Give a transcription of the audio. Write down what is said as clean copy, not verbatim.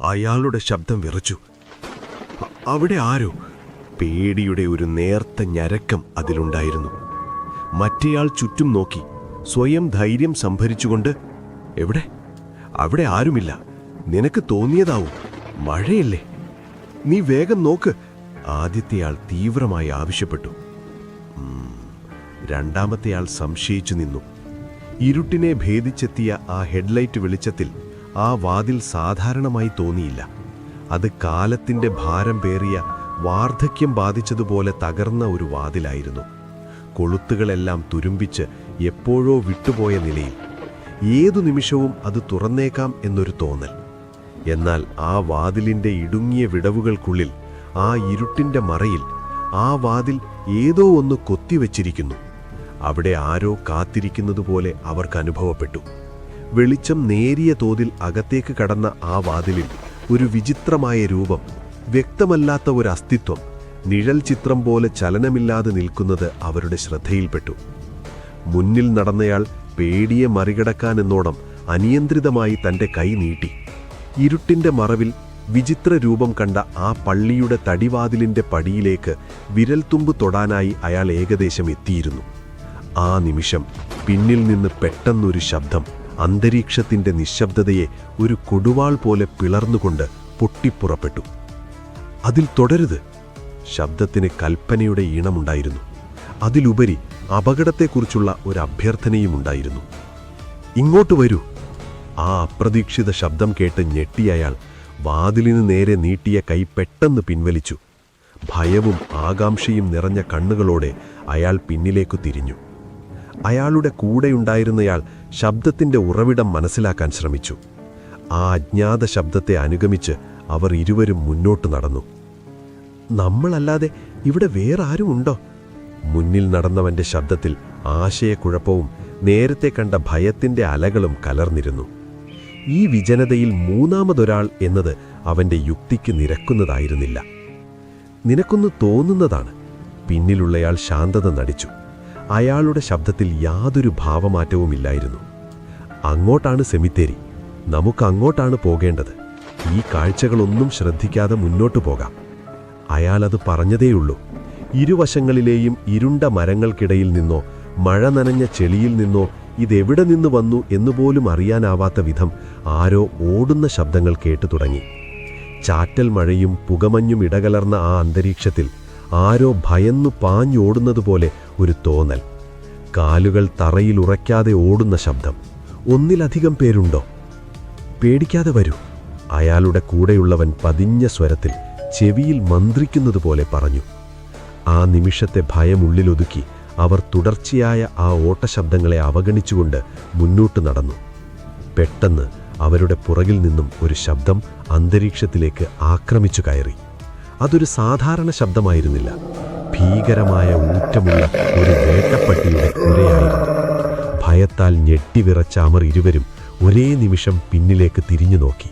അയാളുടെ ശബ്ദം വിറച്ചു. അവിടെ ആരോ! പേടിയുടെ ഒരു നേർത്ത ഞരക്കം അതിലുണ്ടായിരുന്നു. മറ്റേയാൾ ചുറ്റും നോക്കി, സ്വയം ധൈര്യം സംഭരിച്ചുകൊണ്ട്, എവിടെ? അവിടെ ആരുമില്ല. നിനക്ക് തോന്നിയതാവും. മഴയല്ലേ? നീ വേഗം നോക്ക്, ആദ്യത്തെയാൾ തീവ്രമായി ആവശ്യപ്പെട്ടു. രണ്ടാമത്തെയാൾ സംശയിച്ചു നിന്നു. ഇരുട്ടിനെ ഭേദിച്ചെത്തിയ ആ ഹെഡ്ലൈറ്റ് വെളിച്ചത്തിൽ ആ വാതിൽ സാധാരണമായി തോന്നിയില്ല. അത് കാലത്തിൻ്റെ ഭാരം പേറിയ, വാർദ്ധക്യം ബാധിച്ചതുപോലെ തകർന്ന ഒരു വാതിലായിരുന്നു. കൊളുത്തുകളെല്ലാം തുരുമ്പിച്ച് എപ്പോഴോ വിട്ടുപോയ നിലയിൽ. ഏതു നിമിഷവും അത് തുറന്നേക്കാം എന്നൊരു തോന്നൽ. എന്നാൽ ആ വാതിലിൻ്റെ ഇടുങ്ങിയ വിടവുകൾക്കുള്ളിൽ, ആ ഇരുട്ടിൻ്റെ മറയിൽ, ആ വാതിൽ ഏതോ ഒന്ന് കൊത്തിവെച്ചിരിക്കുന്നു. അവിടെ ആരോ കാത്തിരിക്കുന്നതുപോലെ അവർക്ക് അനുഭവപ്പെട്ടു. വെളിച്ചം നേരിയ തോതിൽ അകത്തേക്ക് കടന്ന ആ വാതിലിൽ ഒരു വിചിത്രമായ രൂപം, വ്യക്തമല്ലാത്ത ഒരു അസ്തിത്വം, നിഴൽ ചിത്രം പോലെ ചലനമില്ലാതെ നിൽക്കുന്നത് അവരുടെ ശ്രദ്ധയിൽപ്പെട്ടു. മുന്നിൽ നടന്നയാൾ പേടിയെ മറികടക്കാനെന്നോണം അനിയന്ത്രിതമായി തൻ്റെ കൈ നീട്ടി. ഇരുട്ടിൻ്റെ മറവിൽ വിചിത്ര രൂപം കണ്ട ആ പള്ളിയുടെ തടിവാതിലിൻ്റെ പടിയിലേക്ക് വിരൽത്തുമ്പ് തൊടാനായി അയാൾ ഏകദേശം എത്തിയിരുന്നു. ആ നിമിഷം പിന്നിൽ നിന്ന് പെട്ടെന്നൊരു ശബ്ദം അന്തരീക്ഷത്തിൻ്റെ നിശബ്ദതയെ ഒരു കൊടുവാൾ പോലെ പിളർന്നുകൊണ്ട് പൊട്ടിപ്പുറപ്പെട്ടു. അതിൽ തുടരുത്! ശബ്ദത്തിന് കൽപ്പനയുടെ ഈണമുണ്ടായിരുന്നു. അതിലുപരി അപകടത്തെക്കുറിച്ചുള്ള ഒരു അഭ്യർത്ഥനയുമുണ്ടായിരുന്നു. ഇങ്ങോട്ട് വരൂ! ആ അപ്രതീക്ഷിത ശബ്ദം കേട്ട് ഞെട്ടിയയാൾ വാതിലിന് നേരെ നീട്ടിയ കൈ പെട്ടെന്ന് പിൻവലിച്ചു. ഭയവും ആകാംക്ഷയും നിറഞ്ഞ കണ്ണുകളോടെ അയാൾ പിന്നിലേക്കു തിരിഞ്ഞു. അയാളുടെ കൂടെയുണ്ടായിരുന്നയാൾ ശബ്ദത്തിൻ്റെ ഉറവിടം മനസ്സിലാക്കാൻ ശ്രമിച്ചു. ആ അജ്ഞാത ശബ്ദത്തെ അനുഗമിച്ച് അവർ ഇരുവരും മുന്നോട്ട് നടന്നു. നമ്മളല്ലാതെ ഇവിടെ വേറെ ആരും ഉണ്ടോ? മുന്നിൽ നടന്നവൻ്റെ ശബ്ദത്തിൽ ആശയക്കുഴപ്പവും നേരത്തെ കണ്ട ഭയത്തിൻ്റെ അലകളും കലർന്നിരുന്നു. ഈ വിജനതയിൽ മൂന്നാമതൊരാൾ എന്നത് അവൻ്റെ യുക്തിക്ക് നിരക്കുന്നതായിരുന്നില്ല. നിനക്കൊന്ന് തോന്നുന്നതാണ്. പിന്നിലുള്ളയാൾ ശാന്തത നടിച്ചു. അയാളുടെ ശബ്ദത്തിൽ യാതൊരു ഭാവമാറ്റവുമില്ലായിരുന്നു. അങ്ങോട്ടാണ് സെമിത്തേരി. നമുക്കങ്ങോട്ടാണ് പോകേണ്ടത്. ഈ കാഴ്ചകളൊന്നും ശ്രദ്ധിക്കാതെ മുന്നോട്ടു പോകാം. അയാളത് പറഞ്ഞതേയുള്ളൂ. ഇരുവശങ്ങളിലെയും ഇരുണ്ട മരങ്ങൾക്കിടയിൽ നിന്നോ മഴ നനഞ്ഞ ചെളിയിൽ നിന്നോ ഇതെവിടെ നിന്ന് വന്നു എന്നുപോലും അറിയാനാവാത്ത വിധം ആരോ ഓടുന്ന ശബ്ദങ്ങൾ കേട്ടു തുടങ്ങി. ചാറ്റൽ മഴയും പുകമഞ്ഞും ഇടകലർന്ന ആ അന്തരീക്ഷത്തിൽ ആരോ ഭയന്നു പാഞ്ഞോടുന്നതുപോലെ ഒരു തോന്നൽ. കാലുകൾ തറയിൽ ഉറയ്ക്കാതെ ഓടുന്ന ശബ്ദം. ഒന്നിലധികം പേരുണ്ടോ? പേടിക്കാതെ വരൂ, അയാളുടെ കൂടെയുള്ളവൻ പതിഞ്ഞ സ്വരത്തിൽ ചെവിയിൽ മന്ത്രിക്കുന്നതുപോലെ പറഞ്ഞു. ആ നിമിഷത്തെ ഭയമുള്ളിലൊതുക്കി അവർ തുടർച്ചയായ ആ ഓട്ടശബ്ദങ്ങളെ അവഗണിച്ചുകൊണ്ട് മുന്നോട്ട് നടന്നു. പെട്ടെന്ന് അവരുടെ പുറകിൽ നിന്നും ഒരു ശബ്ദം അന്തരീക്ഷത്തിലേക്ക് ആക്രമിച്ചു കയറി. അതൊരു സാധാരണ ശബ്ദമായിരുന്നില്ല. ഭീകരമായ ഊറ്റമുള്ള ഒരു വേട്ടപ്പട്ടിയുടെ കുരയായിരുന്നു. ഭയത്താൽ ഞെട്ടിവിറച്ച അവർ ഇരുവരും ഒരേ നിമിഷം പിന്നിലേക്ക് തിരിഞ്ഞു നോക്കി.